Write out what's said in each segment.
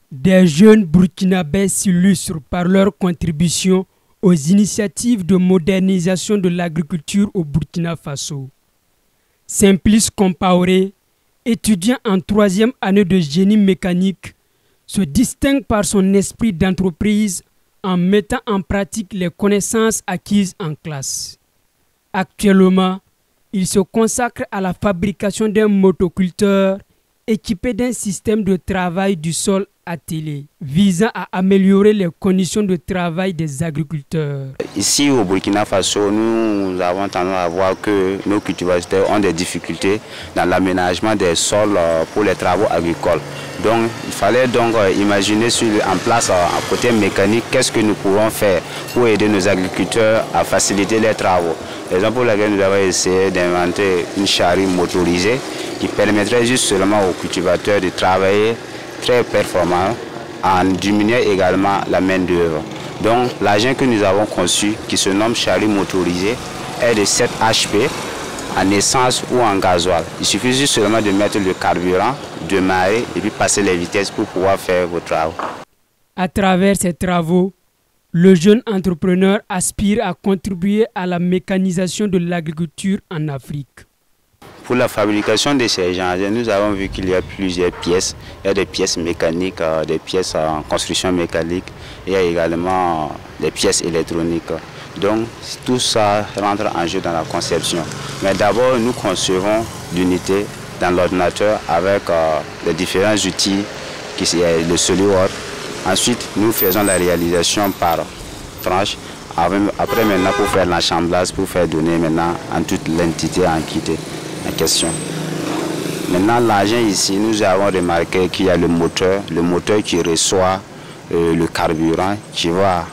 Des jeunes burkinabés s'illustrent par leur contribution aux initiatives de modernisation de l'agriculture au Burkina Faso. Simplice Compaoré, étudiant en 3e année de génie mécanique, se distingue par son esprit d'entreprise en mettant en pratique les connaissances acquises en classe. Actuellement, il se consacre à la fabrication d'un motoculteur équipé d'un système de travail du sol attelé, visant à améliorer les conditions de travail des agriculteurs. Ici au Burkina Faso, nous avons tendance à voir que nos cultivateurs ont des difficultés dans l'aménagement des sols pour les travaux agricoles. Donc il fallait donc imaginer en place un côté mécanique, qu'est-ce que nous pouvons faire pour aider nos agriculteurs à faciliter les travaux. Raison pour laquelle nous avons essayé d'inventer une charrue motorisée qui permettrait juste seulement aux cultivateurs de travailler très performant en diminuant également la main-d'œuvre. Donc l'engin que nous avons conçu, qui se nomme charrue motorisée, est de 7 HP en essence ou en gasoil. Il suffit juste seulement de mettre le carburant, démarrer et puis passer les vitesses pour pouvoir faire vos travaux. À travers ces travaux, le jeune entrepreneur aspire à contribuer à la mécanisation de l'agriculture en Afrique. Pour la fabrication de ces engins, nous avons vu qu'il y a plusieurs pièces. Il y a des pièces mécaniques, des pièces en construction mécanique. Il y a également des pièces électroniques. Donc tout ça rentre en jeu dans la conception. Mais d'abord, nous concevons l'unité dans l'ordinateur avec les différents outils, qui est le SolidWorks. Ensuite, nous faisons la réalisation par tranche. Après maintenant, pour faire l'assemblage, pour faire donner maintenant en toute l'entité en question. Maintenant, l'engin ici, nous avons remarqué qu'il y a le moteur qui reçoit le carburant, qui va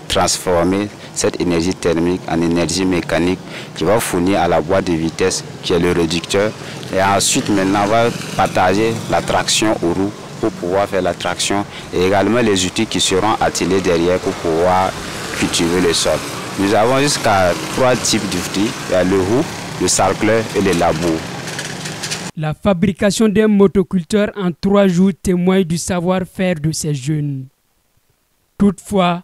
transformer cette énergie thermique en énergie mécanique, qui va fournir à la boîte de vitesse, qui est le réducteur. Et ensuite, maintenant, on va partager la traction aux roues pour pouvoir faire la traction et également les outils qui seront attelés derrière pour pouvoir cultiver le sol. Nous avons jusqu'à 3 types d'outils, il y a le roue, le sarcleur et le labour. La fabrication d'un motoculteur en 3 jours témoigne du savoir-faire de ces jeunes. Toutefois,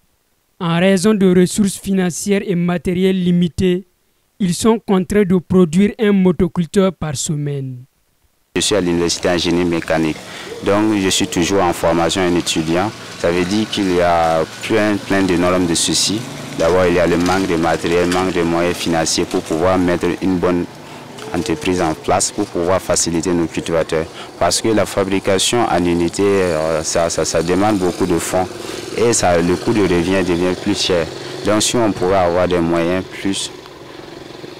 en raison de ressources financières et matérielles limitées, ils sont contraints de produire un motoculteur par semaine. Je suis à l'université en génie mécanique, donc je suis toujours en formation un étudiant. Ça veut dire qu'il y a plein de normes de soucis. D'abord, il y a le manque de matériel, manque de moyens financiers pour pouvoir mettre une bonne entreprise en place pour pouvoir faciliter nos cultivateurs. Parce que la fabrication en unité, ça demande beaucoup de fonds et le coût de revient devient plus cher. Donc si on pourrait avoir des moyens plus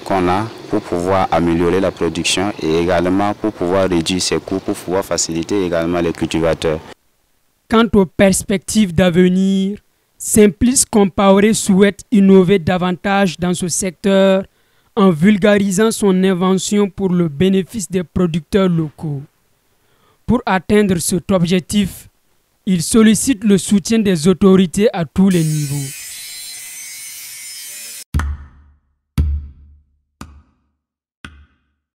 qu'on a pour pouvoir améliorer la production et également pour pouvoir réduire ses coûts, pour pouvoir faciliter également les cultivateurs. Quant aux perspectives d'avenir, Simplice Compaoré souhaite innover davantage dans ce secteur en vulgarisant son invention pour le bénéfice des producteurs locaux. Pour atteindre cet objectif, il sollicite le soutien des autorités à tous les niveaux.